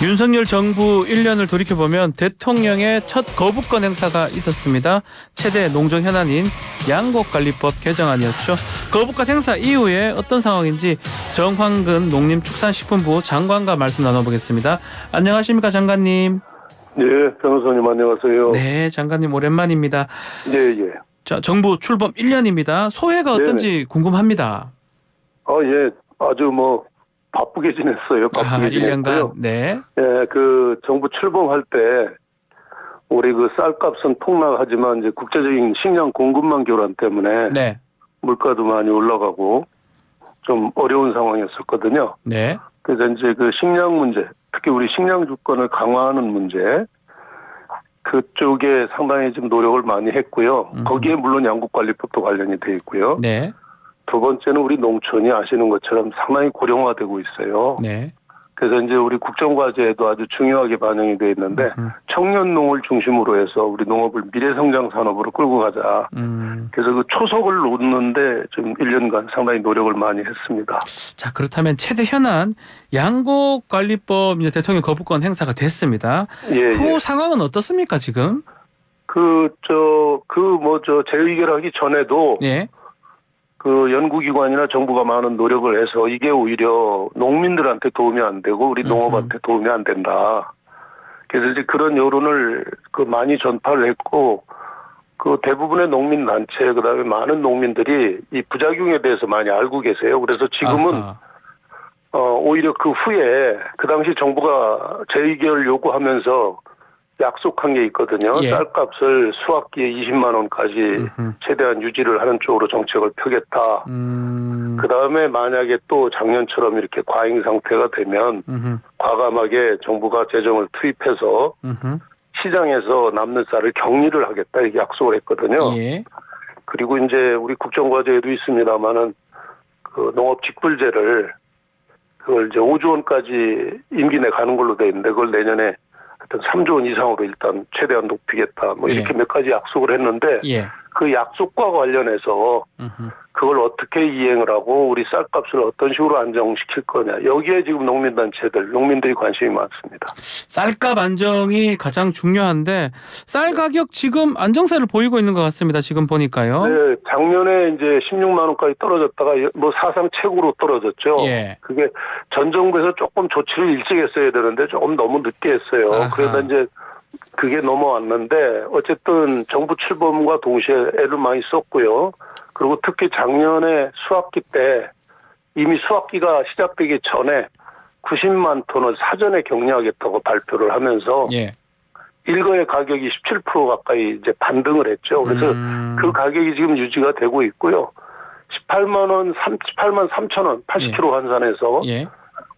윤석열 정부 1년을 돌이켜보면 대통령의 첫 거부권 행사가 있었습니다. 최대 농정 현안인 양곡관리법 개정안이었죠. 거부권 행사 이후에 어떤 상황인지 정황근 농림축산식품부 장관과 말씀 나눠보겠습니다. 안녕하십니까, 장관님. 네, 변호사님 안녕하세요. 네, 장관님 오랜만입니다. 예, 예. 자, 정부 출범 1년입니다. 소회가 어떤지 궁금합니다. 예. 아주 바쁘게 지냈어요. 바쁘게 지냈고요. 1년간. 네. 예, 정부 출범할 때 우리 쌀값은 폭락하지만 이제 국제적인 식량 공급망 교란 때문에 네. 물가도 많이 올라가고 좀 어려운 상황이었었거든요. 네. 그래서 이제 식량 문제, 특히 우리 식량 주권을 강화하는 문제, 그쪽에 상당히 좀 노력을 많이 했고요. 거기에 물론 양국관리법도 관련이 돼 있고요. 네. 두 번째는 우리 농촌이 아시는 것처럼 상당히 고령화되고 있어요. 네. 그래서 이제 우리 국정과제에도 아주 중요하게 반영이 되어 있는데 청년 농을 중심으로 해서 우리 농업을 미래성장 산업으로 끌고 가자. 그래서 초석을 놓는데 좀 1년간 상당히 노력을 많이 했습니다. 자, 그렇다면 최대 현안 양곡관리법 이제 대통령 거부권 행사가 됐습니다. 예, 후 예. 상황은 어떻습니까, 지금? 재의결하기 전에도 예. 연구기관이나 정부가 많은 노력을 해서 이게 오히려 농민들한테 도움이 안 되고 우리 농업한테 도움이 안 된다. 그래서 이제 그런 여론을 많이 전파를 했고 대부분의 농민단체 그다음에 많은 농민들이 이 부작용에 대해서 많이 알고 계세요. 그래서 지금은 아하. 오히려 그 후에 그 당시 정부가 재의결 요구하면서 약속한 게 있거든요. 예. 쌀값을 수확기에 20만 원까지 최대한 유지를 하는 쪽으로 정책을 펴겠다. 그다음에 만약에 또 작년처럼 이렇게 과잉 상태가 되면 과감하게 정부가 재정을 투입해서 시장에서 남는 쌀을 격리를 하겠다 이렇게 약속을 했거든요. 예. 그리고 이제 우리 국정과제에도 있습니다만은 농업 직불제를 그걸 이제 5조 원까지 임기 내 가는 걸로 돼 있는데 그걸 내년에 하여튼 3조 원 이상으로 일단 최대한 높이겠다. 이렇게 몇 가지 약속을 했는데 예. 그 약속과 관련해서 그걸 어떻게 이행을 하고 우리 쌀값을 어떤 식으로 안정시킬 거냐. 여기에 지금 농민들이 관심이 많습니다. 쌀값 안정이 가장 중요한데 쌀 가격 지금 안정세를 보이고 있는 것 같습니다. 지금 보니까요. 네, 작년에 이제 16만 원까지 떨어졌다가 사상 최고로 떨어졌죠. 예. 그게 전 정부에서 조금 조치를 일찍 했어야 되는데 조금 너무 늦게 했어요. 아하. 그러다 이제 그게 넘어왔는데 어쨌든 정부 출범과 동시에 애를 많이 썼고요. 그리고 특히 작년에 수확기 때 이미 수확기가 시작되기 전에 90만 톤을 사전에 격리하겠다고 발표를 하면서 예. 일거의 가격이 17% 가까이 이제 반등을 했죠. 그래서 그 가격이 지금 유지가 되고 있고요. 18만 3천 원 80kg 환산해서 예.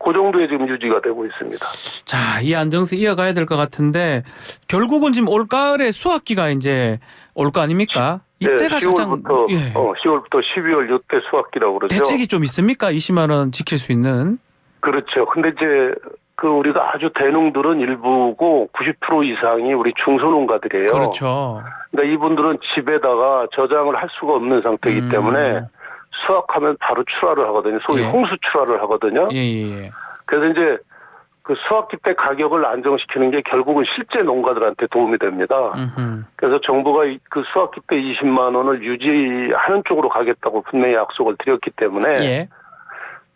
그 정도에 지금 유지가 되고 있습니다. 자, 이 안정세 이어가야 될 것 같은데 결국은 지금 올가을에 수확기가 이제 올 거 아닙니까? 이때가 가장 10월부터 12월 이때 수확기라고 그러죠. 대책이 좀 있습니까? 20만 원 지킬 수 있는. 그렇죠. 근데 이제 우리가 아주 대농들은 일부고 90% 이상이 우리 중소농가들이에요. 그렇죠. 그러니까 이분들은 집에다가 저장을 할 수가 없는 상태이기 때문에 수확하면 바로 출하를 하거든요. 소위 예. 홍수 출하를 하거든요. 예. 그래서 이제 수확기 때 가격을 안정시키는 게 결국은 실제 농가들한테 도움이 됩니다. 그래서 정부가 수확기 때 20만 원을 유지하는 쪽으로 가겠다고 분명히 약속을 드렸기 때문에 예.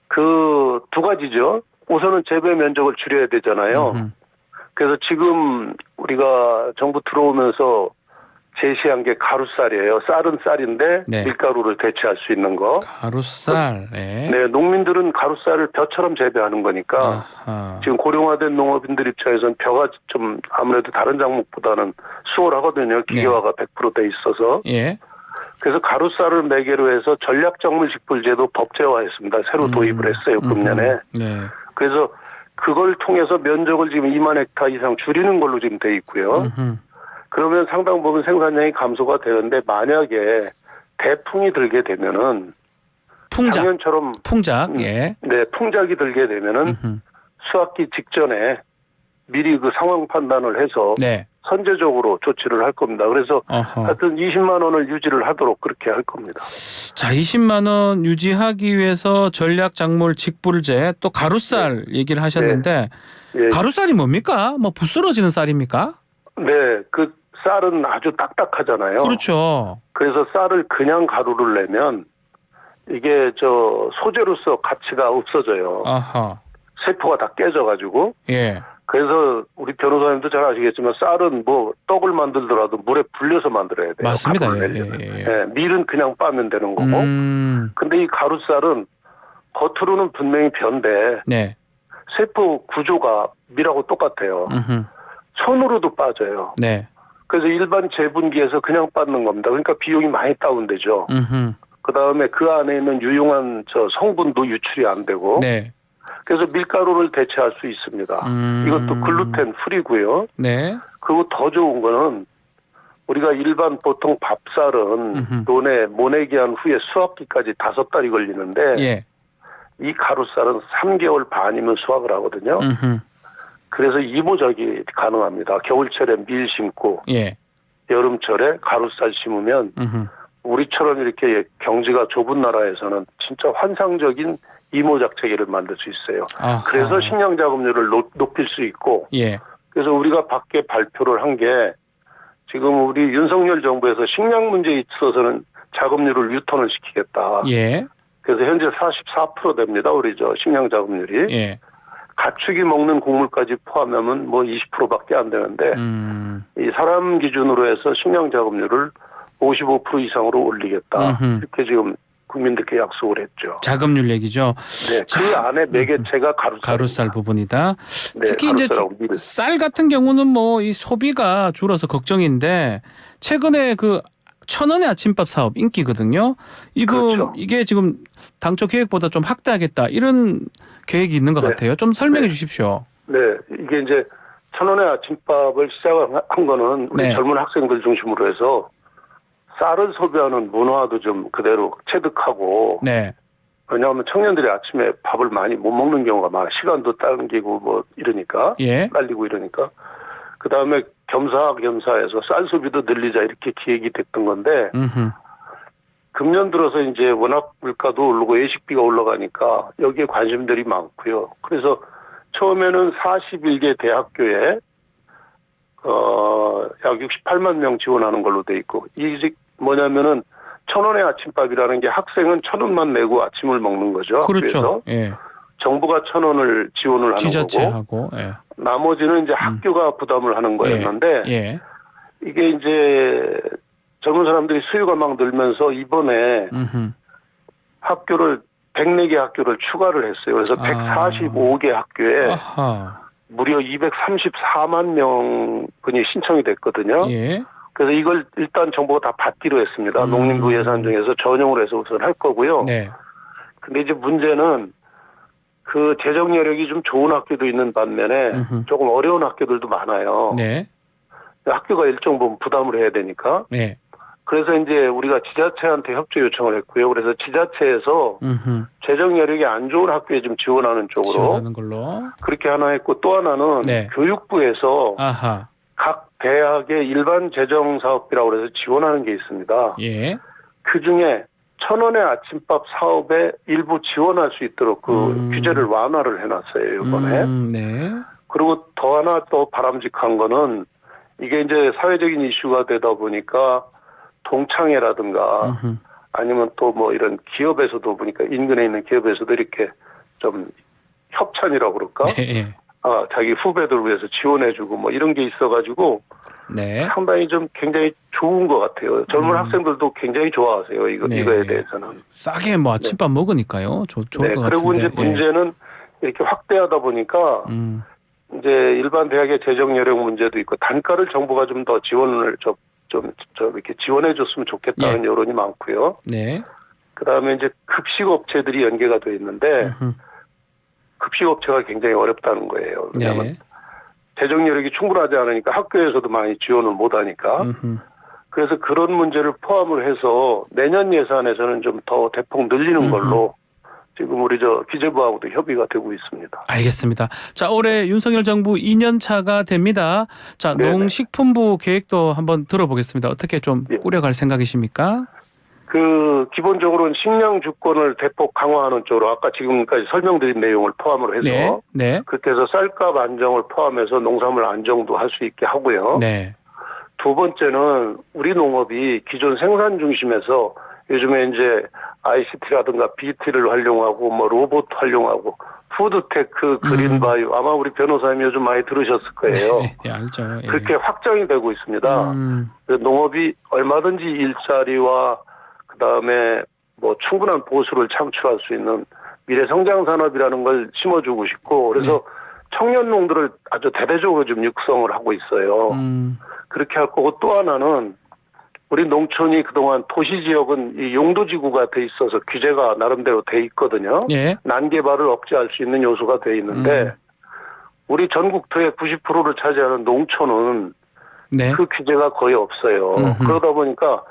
그 두 가지죠. 우선은 재배 면적을 줄여야 되잖아요. 그래서 지금 우리가 정부 들어오면서 제시한 게 가루쌀이에요. 쌀은 쌀인데 네. 밀가루를 대체할 수 있는 거. 가루쌀. 네. 네, 농민들은 가루쌀을 벼처럼 재배하는 거니까 아하. 지금 고령화된 농업인들 입장에서는 벼가 좀 아무래도 다른 작물보다는 수월하거든요. 기계화가 100% 돼 있어서. 예. 그래서 가루쌀을 매개로 해서 전략작물 직불제도 법제화했습니다. 새로 도입을 했어요, 금년에. 네. 그래서 그걸 통해서 면적을 지금 2만 헥타 이상 줄이는 걸로 지금 돼 있고요. 그러면 상당 부분 생산량이 감소가 되는데 만약에 대풍이 들게 되면은 작년처럼 풍작. 예. 네, 풍작이 들게 되면은 수확기 직전에 미리 상황 판단을 해서 네. 선제적으로 조치를 할 겁니다. 그래서 어허. 하여튼 20만 원을 유지를 하도록 그렇게 할 겁니다. 자, 20만 원 유지하기 위해서 전략 작물 직불제 또 가루쌀 얘기를 하셨는데 예. 가루쌀이 뭡니까? 뭐 부스러지는 쌀입니까? 네, 그 쌀은 아주 딱딱하잖아요. 그렇죠. 그래서 쌀을 그냥 가루를 내면 이게 저 소재로서 가치가 없어져요. 아하. 세포가 다 깨져가지고. 예. 그래서 우리 변호사님도 잘 아시겠지만 쌀은 뭐 떡을 만들더라도 물에 불려서 만들어야 돼요. 맞습니다. 가루를 예, 내려면. 예, 예. 예, 밀은 그냥 빠면 되는 거고. 근데 이 가루쌀은 겉으로는 분명히 변데 네. 세포 구조가 밀하고 똑같아요. 음흠. 손으로도 빠져요. 네. 그래서 일반 재분기에서 그냥 빻는 겁니다. 그러니까 비용이 많이 다운되죠. 음흠. 그다음에 그 안에 있는 유용한 저 성분도 유출이 안 되고. 네. 그래서 밀가루를 대체할 수 있습니다. 이것도 글루텐 프리고요. 네. 그리고 더 좋은 거는 우리가 일반 보통 밥쌀은 모내기한 후에 수확기까지 5달이 걸리는데 예. 이 가루쌀은 3개월 반이면 수확을 하거든요. 그래서 이모작이 가능합니다. 겨울철에 밀 심고 예. 여름철에 가루쌀 심으면 우리처럼 이렇게 경지가 좁은 나라에서는 진짜 환상적인 이모작 체계를 만들 수 있어요. 아하. 그래서 식량 작업률을 높일 수 있고 예. 그래서 우리가 밖에 발표를 한 게 지금 우리 윤석열 정부에서 식량 문제에 있어서는 작업률을 유턴을 시키겠다. 예. 그래서 현재 44% 됩니다. 우리 저 식량 작업률이. 예. 가축이 먹는 곡물까지 포함하면 뭐 20%밖에 안 되는데 이 사람 기준으로 해서 식량 작업률을 55% 이상으로 올리겠다. 이렇게 지금 국민들께 약속을 했죠. 자금률 얘기죠. 네, 그 안에 매개체가 가루쌀 부분이다. 네, 특히 이제 쌀 같은 경우는 뭐 이 소비가 줄어서 걱정인데 최근에 그 1,000원의 아침밥 사업 인기거든요. 그렇죠. 이게 지금 당초 계획보다 좀 확대하겠다 이런 계획이 있는 것 네. 같아요. 좀 설명해 네. 주십시오. 네, 이게 이제 1,000원의 아침밥을 시작한 거는 우리 네. 젊은 학생들 중심으로 해서 쌀을 소비하는 문화도 좀 그대로 체득하고 네. 왜냐하면 청년들이 아침에 밥을 많이 못 먹는 경우가 많아. 시간도 당기고 뭐 이러니까 예. 딸리고 이러니까 그다음에 겸사겸사해서 쌀 소비도 늘리자 이렇게 기획이 됐던 건데 금년 들어서 이제 워낙 물가도 오르고 외식비가 올라가니까 여기에 관심들이 많고요. 그래서 처음에는 41개 대학교에 약 68만 명 지원하는 걸로 돼 있고 이게 뭐냐면은 1,000원의 아침밥이라는 게 학생은 1,000원만 내고 아침을 먹는 거죠. 그렇죠. 그래서 예. 정부가 1,000원을 지원을 하는 지자체하고. 거고 예. 나머지는 이제 학교가 부담을 하는 거였는데 예. 이게 이제 젊은 사람들이 수요가 막 늘면서 이번에 학교를 104개 학교를 추가를 했어요. 그래서 145개 학교에 아하. 무려 234만 명분이 신청이 됐거든요. 예. 그래서 이걸 일단 정부가 다 받기로 했습니다. 농림부 예산 중에서 전용으로 해서 우선 할 거고요. 네. 근데 이제 문제는 그 재정 여력이 좀 좋은 학교도 있는 반면에 조금 어려운 학교들도 많아요. 네. 학교가 일정 부분 부담을 해야 되니까. 네. 그래서 이제 우리가 지자체한테 협조 요청을 했고요. 그래서 지자체에서 재정 여력이 안 좋은 학교에 좀 지원하는 쪽으로 지원하는 걸로. 그렇게 하나 했고 또 하나는 네. 교육부에서 아하. 각 대학의 일반 재정 사업비라고 해서 지원하는 게 있습니다. 예. 그 중에 1,000원의 아침밥 사업에 일부 지원할 수 있도록 그 규제를 완화를 해놨어요, 이번에. 네. 그리고 더 하나 또 바람직한 거는 이게 이제 사회적인 이슈가 되다 보니까 동창회라든가 아니면 또 뭐 이런 기업에서도 보니까 인근에 있는 기업에서도 이렇게 좀 협찬이라고 그럴까? 네. 자기 후배들 위해서 지원해주고 뭐 이런 게 있어가지고 네. 상당히 좀 굉장히 좋은 것 같아요. 젊은 학생들도 굉장히 좋아하세요. 이거에 대해서는. 싸게 뭐 아침밥 먹으니까요. 좋을 네. 것 그리고 같은데. 이제 문제는 이렇게 확대하다 보니까 이제 일반 대학의 재정 여력 문제도 있고 단가를 정부가 좀 더 지원을 좀 이렇게 지원해줬으면 좋겠다는 여론이 많고요. 네. 그다음에 이제 급식 업체들이 연계가 돼 있는데 급식 업체가 굉장히 어렵다는 거예요. 왜냐하면 네. 재정 여력이 충분하지 않으니까 학교에서도 많이 지원을 못 하니까. 그래서 그런 문제를 포함을 해서 내년 예산에서는 좀 더 대폭 늘리는 걸로 지금 우리 기재부하고도 협의가 되고 있습니다. 알겠습니다. 자, 올해 윤석열 정부 2년 차가 됩니다. 자, 네네. 농식품부 계획도 한번 들어보겠습니다. 어떻게 좀 예. 꾸려갈 생각이십니까? 기본적으로는 식량 주권을 대폭 강화하는 쪽으로 아까 지금까지 설명드린 내용을 포함을 해서 네. 네. 그렇게 해서 쌀값 안정을 포함해서 농산물 안정도 할 수 있게 하고요. 네. 두 번째는 우리 농업이 기존 생산 중심에서 요즘에 이제 ICT라든가 BT를 활용하고 로봇 활용하고 푸드테크, 그린바이오 아마 우리 변호사님 요즘 많이 들으셨을 거예요. 예, 알죠. 예. 그렇게 확장이 되고 있습니다. 농업이 얼마든지 일자리와 그다음에 충분한 보수를 창출할 수 있는 미래 성장 산업이라는 걸 심어주고 싶고 그래서 청년 농들을 아주 대대적으로 좀 육성을 하고 있어요. 그렇게 할 거고 또 하나는 우리 농촌이 그동안 도시 지역은 이 용도지구가 돼 있어서 규제가 나름대로 돼 있거든요. 예. 난개발을 억제할 수 있는 요소가 돼 있는데 우리 전국토의 90%를 차지하는 농촌은 네. 그 규제가 거의 없어요. 그러다 보니까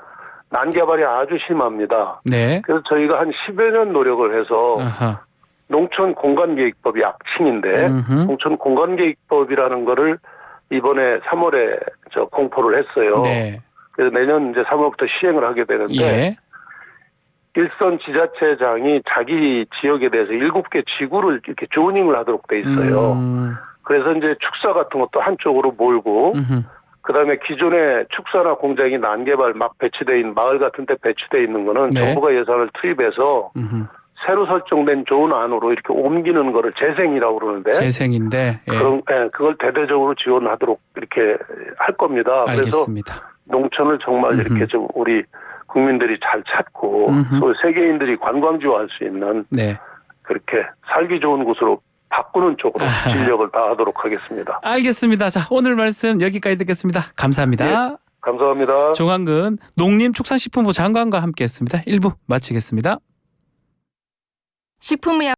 난개발이 아주 심합니다. 네. 그래서 저희가 한 10여 년 노력을 해서 아하. 농촌 공간계획법이 악칭인데 농촌 공간계획법이라는 거를 이번에 3월에 공포를 했어요. 네. 그래서 내년 이제 3월부터 시행을 하게 되는데 예. 일선 지자체장이 자기 지역에 대해서 7개 지구를 이렇게 조닝을 하도록 돼 있어요. 그래서 이제 축사 같은 것도 한쪽으로 몰고 그다음에 기존에 축사나 공장이 난개발 막 배치돼 있는 마을 같은 데 배치돼 있는 거는 네. 정부가 예산을 투입해서 새로 설정된 좋은 안으로 이렇게 옮기는 거를 재생이라고 그러는데 재생인데. 예. 그걸 대대적으로 지원하도록 이렇게 할 겁니다. 알겠습니다. 그래서 농촌을 정말 이렇게 좀 우리 국민들이 잘 찾고 또 세계인들이 관광지화할 수 있는 네. 그렇게 살기 좋은 곳으로 바꾸는 쪽으로 진력을 다하도록 하겠습니다. 알겠습니다. 자, 오늘 말씀 여기까지 듣겠습니다. 감사합니다. 예, 감사합니다. 조광근 농림축산식품부 장관과 함께했습니다. 1부 마치겠습니다. 식품의약